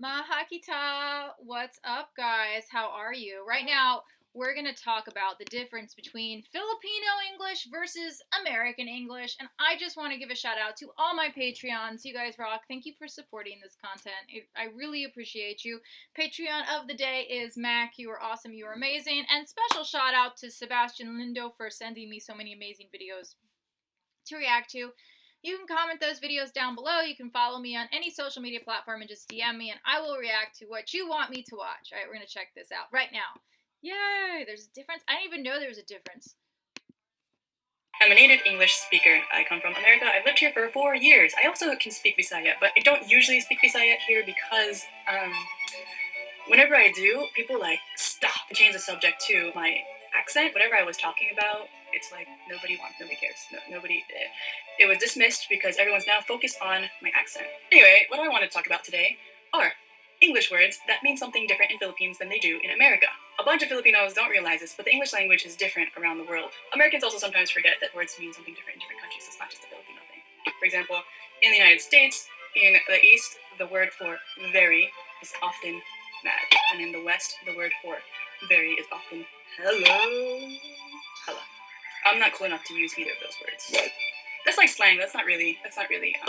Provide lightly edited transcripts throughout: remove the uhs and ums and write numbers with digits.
Mahakita, what's up, guys? How are you? Right now, we're going to talk about the difference between Filipino English versus American English. And I just want to give a shout out to all my Patreons. You guys rock. Thank you for supporting this content. I really appreciate you. Patreon of the day is Mac. You are awesome. You are amazing. And special shout out to Sebastian Lindo for sending me so many amazing videos to react to. You can comment those videos down below. You can follow me on any social media platform and just DM me, and I will react to what you want me to watch. All right, we're going to check this out right now. Yay! There's a difference. I didn't even know there was a difference. I'm a native English speaker. I come from America. I've lived here for 4 years. I also can speak Bisaya, but I don't usually speak Bisaya here because whenever I do, people stop and change the subject to my accent. Whatever I was talking about, it's like nobody cares. Nobody. It was dismissed because everyone's now focused on my accent. Anyway, what I want to talk about today are English words that mean something different in Philippines than they do in America. A bunch of Filipinos don't realize this, but the English language is different around the world. Americans also sometimes forget that words mean something different in different countries. It's not just a Filipino thing. For example, in the United States, in the East, the word for very is often mad, and in the West, the word for very is often hello. Hello. I'm not cool enough to use either of those words. That's like slang. That's not really.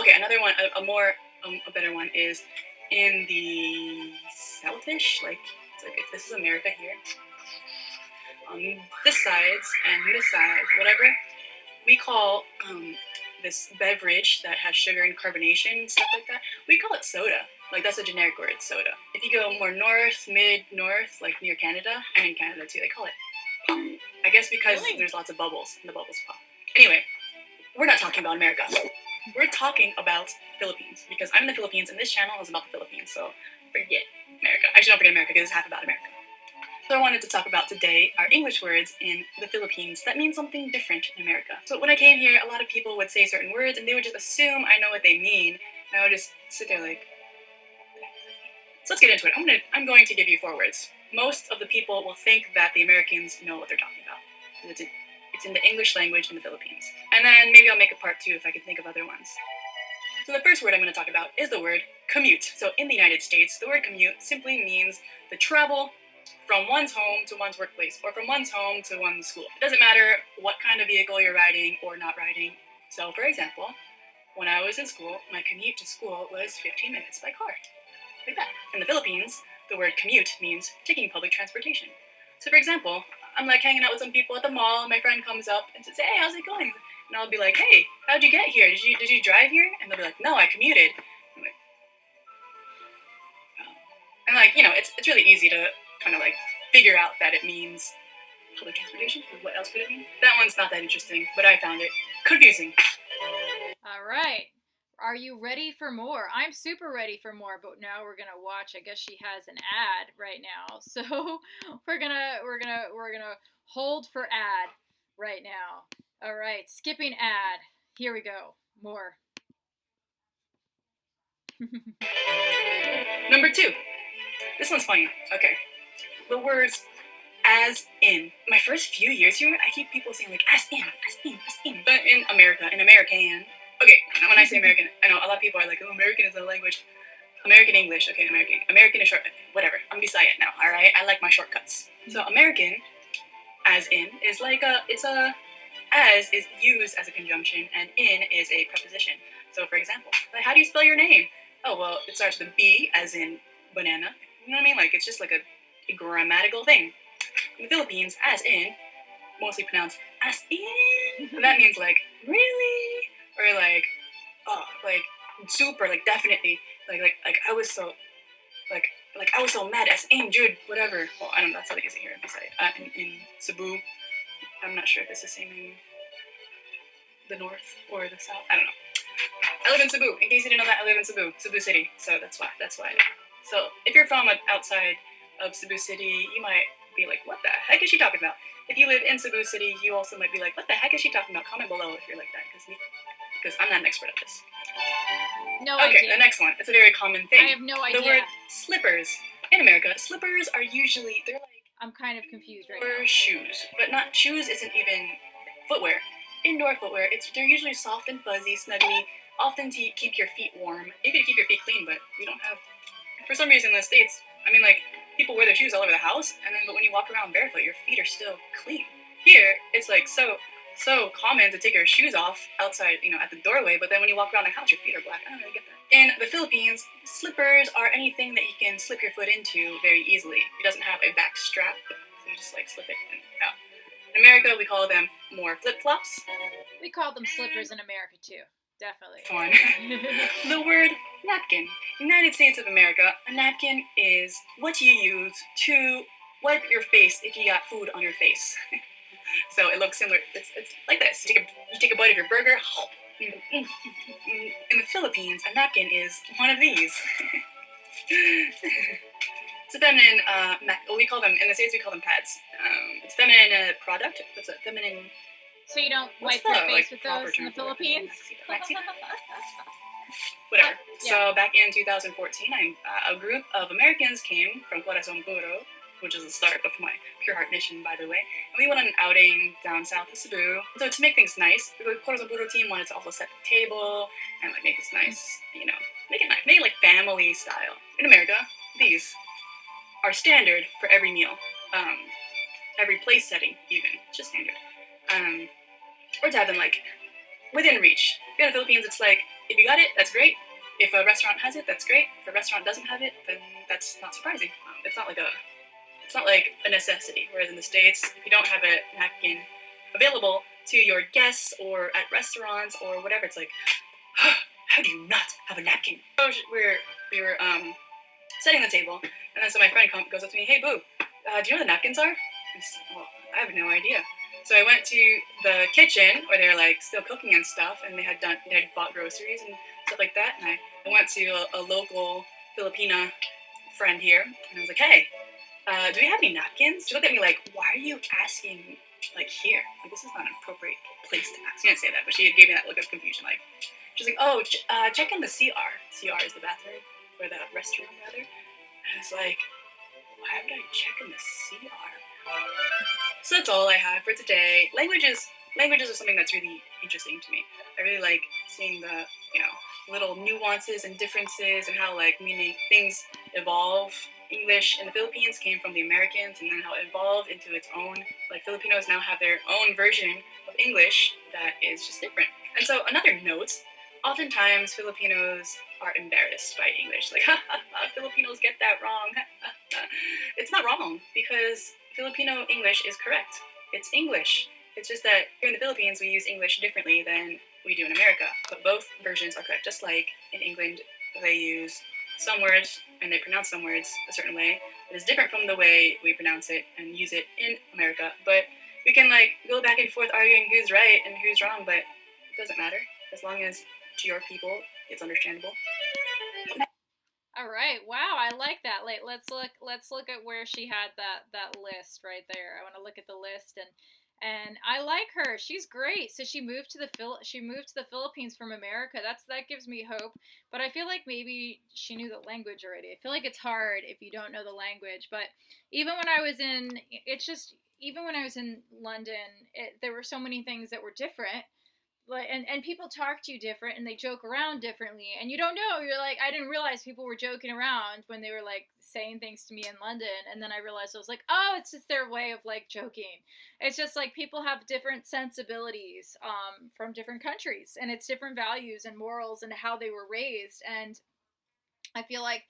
Okay, another one, a better one is in the Southish. It's like if this is America here, on this side and this side, whatever, we call this beverage that has sugar and carbonation and stuff like that. We call it soda. Like that's a generic word, soda. If you go more north, mid-north, like near Canada, and in Canada too, they call it pop. I guess because there's lots of bubbles, and the bubbles pop. Anyway, we're not talking about America. We're talking about Philippines, because I'm in the Philippines, and this channel is about the Philippines, so forget America. Actually, don't forget America, because it's half about America. So I wanted to talk about today are English words in the Philippines that mean something different in America. So when I came here, a lot of people would say certain words, and they would just assume I know what they mean, and I would just sit there like... So let's get into it. I'm going to give you 4 words. Most of the people will think that the Americans know what they're talking about. It's in the English language in the Philippines. And then maybe I'll make a part 2 if I can think of other ones. So the first word I'm going to talk about is the word commute. So in the United States, the word commute simply means the travel from one's home to one's workplace, or from one's home to one's school. It doesn't matter what kind of vehicle you're riding or not riding. So for example, when I was in school, my commute to school was 15 minutes by car. Like that. In the Philippines, the word commute means taking public transportation. So for example, I'm like hanging out with some people at the mall, and my friend comes up and says, "Hey, how's it going?" And I'll be like, "Hey, how'd you get here? Did you drive here?" And they'll be like, "No, I commuted." I'm like, oh. And it's really easy to kind of figure out that it means public transportation. What else could it mean? That one's not that interesting, but I found it confusing. All right. Are you ready for more? I'm super ready for more, but now we're gonna watch. I guess she has an ad right now, so we're gonna hold for ad right now. All right, skipping ad. Here we go. More. Number 2. This one's funny. Okay. The words as in. My first few years here, I keep people saying as in, as in, as in. But in American. Okay, when I say American, I know a lot of people are like, "Oh, American is a language." American English, okay, American is short. Whatever. I'm beside it now. All right, I like my shortcuts. So American, as in, is as is used as a conjunction, and in is a preposition. So for example, how do you spell your name? Oh well, it starts with B, as in banana. You know what I mean? It's just like a grammatical thing. In the Philippines, as in, mostly pronounced as in. And that means really, or oh, super, definitely, I was so, I was so mad as in, dude, whatever. Well, I don't know, that's how they use it here in Cebu. I'm not sure if it's the same in the north or the south. I don't know. I live in Cebu. In case you didn't know that, I live in Cebu City. So that's why. So if you're from outside of Cebu City, you might be like, "What the heck is she talking about?" If you live in Cebu City, you also might be like, "What the heck is she talking about?" Comment below if you're like that, because I'm not an expert at this. No Okay, idea. the next one. It's a very common thing. I have no idea. The word slippers. In America, slippers are usually, they're I'm kind of confused right now. or shoes, but not shoes isn't even footwear. Indoor footwear, they're usually soft and fuzzy, snuggly, often to keep your feet warm. You can keep your feet clean, but we don't have For some reason in the States, I mean, like, people wear their shoes all over the house, and then but when you walk around barefoot, your feet are still clean. Here, it's like so common to take your shoes off outside, at the doorway, but then when you walk around the house, your feet are black. I don't really get that. In the Philippines, slippers are anything that you can slip your foot into very easily. It doesn't have a back strap, so you just like slip it out. In America, we call them more flip flops. We call them slippers in America too. Definitely. Fun. The word napkin. United States of America, a napkin is what you use to wipe your face if you got food on your face. So it looks similar. It's like this. You take a bite of your burger. In the Philippines, a napkin is one of these. It's a feminine, we call them, in the States we call them pads. It's a feminine product. It's a feminine... So you don't wipe your face with those in the Philippines? Whatever. Yeah. So back in 2014, a group of Americans came from Corazon Puro, which is the start of my Pure Heart mission, by the way. And we went on an outing down south of Cebu. So to make things nice, the Corazon Puro team wanted to also set the table and like make this nice, make it nice, make it like family style. In America, these are standard for every meal, every place setting even. It's just standard. Or to have them like within reach. Here in the Philippines, it's like if you got it, that's great. If a restaurant has it, that's great. If a restaurant doesn't have it, then that's not surprising. It's not like a necessity. Whereas in the States, if you don't have a napkin available to your guests or at restaurants or whatever, it's like, how do you not have a napkin? So we were setting the table, and then so my friend goes up to me, hey boo, do you know what the napkins are? I said, well, I have no idea. So I went to the kitchen where they were like still cooking and stuff, and they had bought groceries and stuff like that. And I went to a local Filipina friend here, and I was like, hey, do we have any napkins? She looked at me like, why are you asking like here? Like this is not an appropriate place to ask. She didn't say that, but she gave me that look of confusion. Like she's like, oh, check in the CR. CR is the bathroom or the restroom rather. And I was like, why would I check in the CR? So that's all I have for today. Languages are something that's really interesting to me. I really like seeing the, little nuances and differences and how like meaning things evolve. English in the Philippines came from the Americans and then how it evolved into its own. Like Filipinos now have their own version of English that is just different. And so another note, oftentimes Filipinos are embarrassed by English. Like, Filipinos get that wrong. It's not wrong because Filipino English is correct. It's English. It's just that here in the Philippines we use English differently than we do in America. But both versions are correct. Just like in England they use some words and they pronounce some words a certain way. It is different from the way we pronounce it and use it in America. But we can like go back and forth arguing who's right and who's wrong, but it doesn't matter as long as to your people it's understandable. All right. Wow, I like that. Like, let's look at where she had that list right there. I want to look at the list and I like her. She's great. So she moved to the Philippines from America. That gives me hope. But I feel like maybe she knew the language already. I feel like it's hard if you don't know the language. But even when I was in London, there were so many things that were different. Like and people talk to you different and they joke around differently and you don't know, you're like, I didn't realize people were joking around when they were like saying things to me in London, and then I realized I was like, oh, it's just their way of like joking. It's just like people have different sensibilities from different countries, and it's different values and morals and how they were raised. And I feel like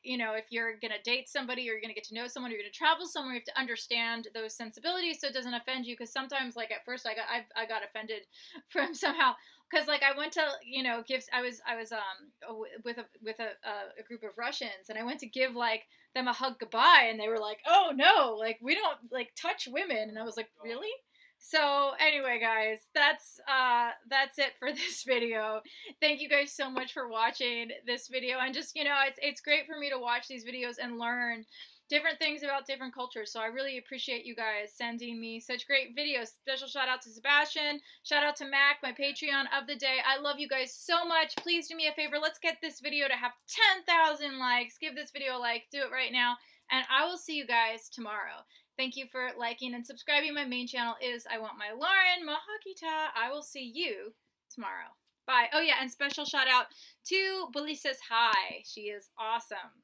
if you're gonna date somebody or you're gonna get to know someone or you're gonna travel somewhere, you have to understand those sensibilities so it doesn't offend you. Because sometimes, like at first, I got offended from somehow, because like I went to gifts. I was with a group of Russians, and I went to give like them a hug goodbye, and they were like, oh no, like we don't like touch women, and I was like, really? So anyway, guys, that's it for this video. Thank you guys so much for watching this video, and just it's great for me to watch these videos and learn different things about different cultures. So I really appreciate you guys sending me such great videos. Special shout out to Sebastian, shout out to Mac, my Patreon of the day. I love you guys so much. Please do me a favor, let's get this video to have 10,000 likes. Give this video a like, do it right now, and I will see you guys tomorrow. Thank you for liking and subscribing. My main channel is I Want My Lauren. Mahakita. I will see you tomorrow. Bye. Oh yeah, and special shout out to Belissa's High. She is awesome.